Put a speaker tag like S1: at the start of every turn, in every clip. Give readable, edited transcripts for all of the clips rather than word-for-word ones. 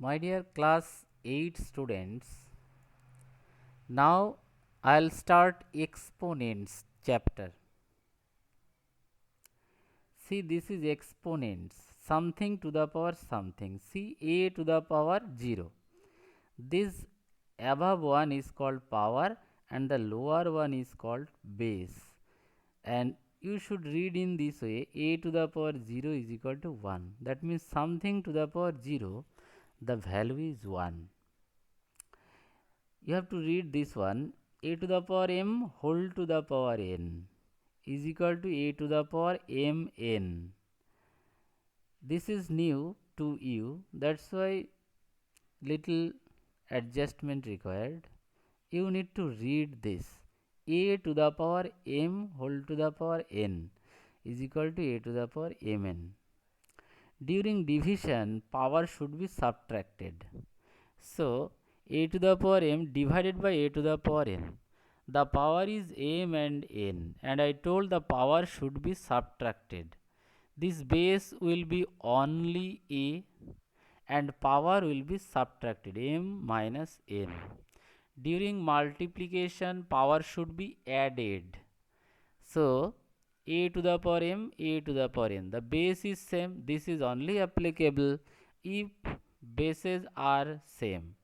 S1: My dear class 8 students, now I'll start exponents chapter. See, this is exponents, something to the power something. See, a to the power 0. This above one is called power and the lower one is called base. And you should read in this way, a to the power 0 is equal to 1. That means something to the power 0, the value is 1. You have to read this one, a to the power m whole to the power n is equal to a to the power mn. This is new to you, that's why little adjustment required. You need to read this, a to the power m whole to the power n is equal to a to the power mn. During division, power should be subtracted. So, a to the power m divided by a to the power n. The power is m and n, and I told the power should be subtracted. This base will be only a and power will be subtracted, m minus n. During multiplication, power should be added. So, a to the power m, a to the power n. The base is same. This is only applicable if bases are same.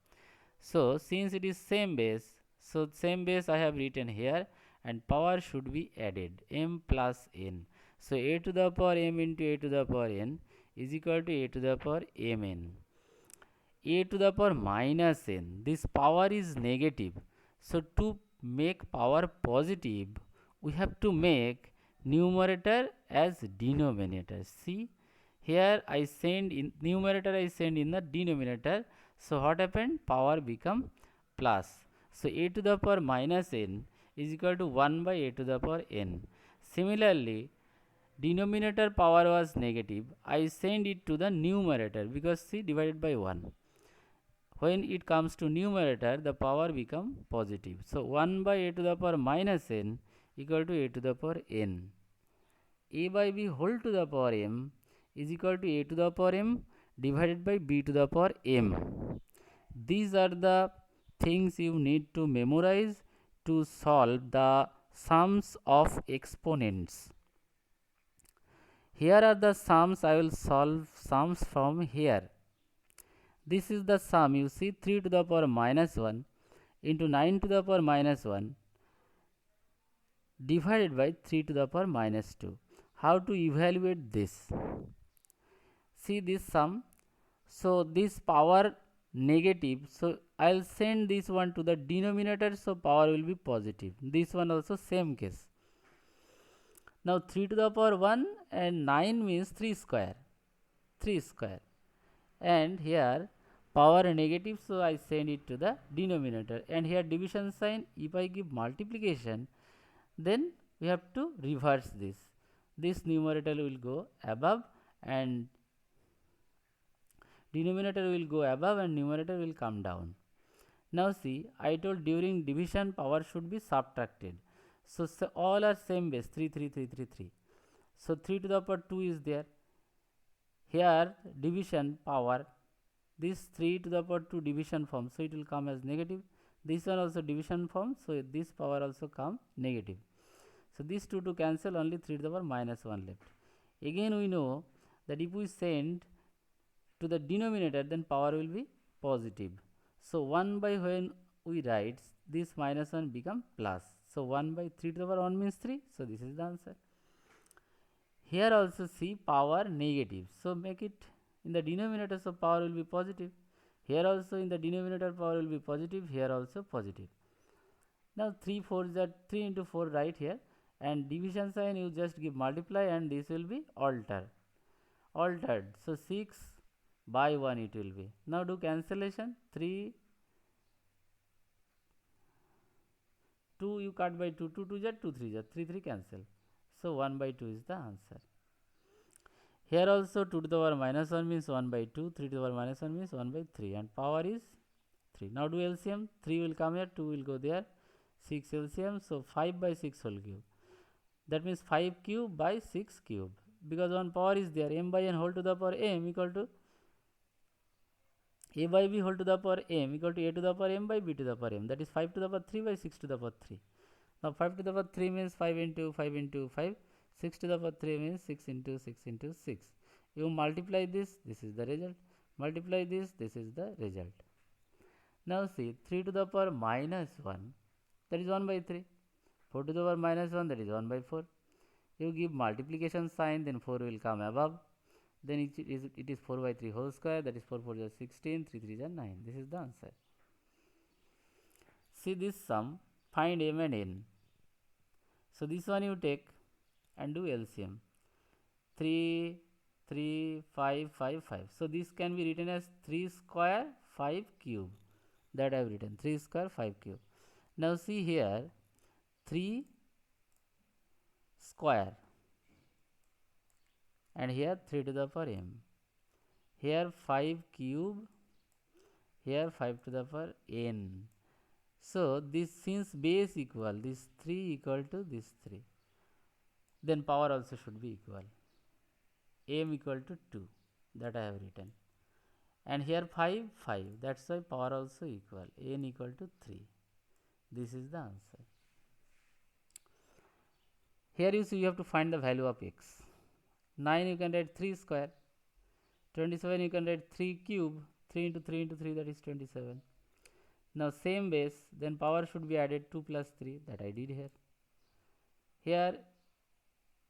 S1: So, since it is same base, so same base I have written here and power should be added, m plus n. So, a to the power m into a to the power n is equal to a to the power mn. A to the power minus n, this power is negative. So, to make power positive, we have to make numerator as denominator. See, here I send in numerator, I send in the denominator. So, what happened? Power become plus. So, a to the power minus n is equal to 1 by a to the power n. Similarly, denominator power was negative. I send it to the numerator because see divided by 1. When it comes to numerator, the power become positive. So, 1 by a to the power minus n equal to a to the power n. A by b whole to the power m is equal to a to the power m divided by b to the power m. These are the things you need to memorize to solve the sums of exponents. Here are the sums. I will solve sums from here. This is the sum, you see, 3 to the power minus 1 into 9 to the power minus 1 divided by 3 to the power minus 2. How to evaluate this? See this sum. So, this power negative. So, I will send this one to the denominator. So, power will be positive. This one also same case. Now, 3 to the power 1 and 9 means 3 square. 3 square. And here power negative, so I send it to the denominator. And here division sign, if I give multiplication, then we have to reverse this. This numerator will go above and denominator will go above and numerator will come down. Now see, I told during division power should be subtracted. So, all are same base, 3, 3, 3, 3, 3. So, 3 to the power 2 is there. Here division power, this 3 to the power 2 division form, so it will come as negative. This one also division form, so this power also come negative. So, these two to cancel, only 3 to the power minus 1 left. Again we know that if we send to the denominator, then power will be positive. So, 1 by when we write, this minus 1 become plus. So, 1 by 3 to the power 1 means 3. So, this is the answer. Here also see power negative. So, make it in the denominator, so power will be positive. Here also in the denominator power will be positive, here also positive. Now 3 4s are 3 into 4 right here, and division sign you just give multiply and this will be altered. So 6 by 1 it will be. Now do cancellation, 3 2 you cut by 2, 2 2 is 2 3 is 3 3 cancel. So 1 by 2 is the answer. Here also 2 to the power minus 1 means 1 by 2, 3 to the power minus 1 means 1 by 3, and power is 3. Now do LCM, 3 will come here, 2 will go there, 6 LCM, so 5 by 6 whole cube. That means 5 cube by 6 cube, because one power is there, m by n whole to the power m equal to a by b whole to the power m equal to a to the power m by b to the power m, that is 5 to the power 3 by 6 to the power 3. Now 5 to the power 3 means 5 into 5 into 5, 6 to the power 3 means 6 into 6 into 6. You multiply this is the result, multiply this is the result. Now see, 3 to the power minus 1, that is 1 by 3, 4 to the power minus 1, that is 1 by 4. You give multiplication sign, then 4 will come above, then it is 4 by 3 whole square, that is 4 4 is 16, 3 3 is 9. This is the answer. See this sum, find m and n. So this one you take and do LCM. 3 3 5 5 5. So this can be written as 3 square 5 cube, that I have written 3 square 5 cube. Now see here, 3 square and here 3 to the power m, here 5 cube, here 5 to the power n. So this, since base equal, this 3 equal to this 3, then power also should be equal, m equal to 2, that I have written, and here 5 5, that's why power also equal, n equal to 3. This is the answer. Here you see you have to find the value of x. 9 you can write 3 square, 27 you can write 3 cube, 3 into 3 into 3, that is 27. Now same base, then power should be added 2 plus 3, that I did here. Here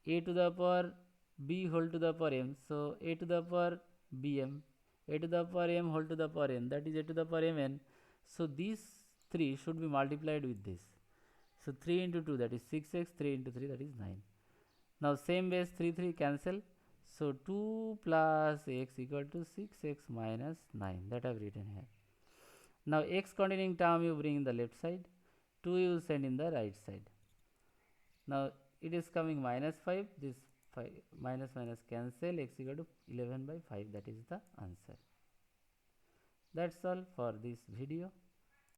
S1: a to the power b whole to the power m, so a to the power bm, a to the power m whole to the power n, that is a to the power mn. So these 3 should be multiplied with this. So 3 into 2, that is 6x, 3 into 3, that is 9. Now same base, 3 3 cancel, so 2 plus x equal to 6x minus 9, that I have written here. Now x containing term you bring in the left side, 2 you send in the right side. Now it is coming minus 5, this 5 minus minus cancel, x equal to 11 by 5, that is the answer. That's all for this video.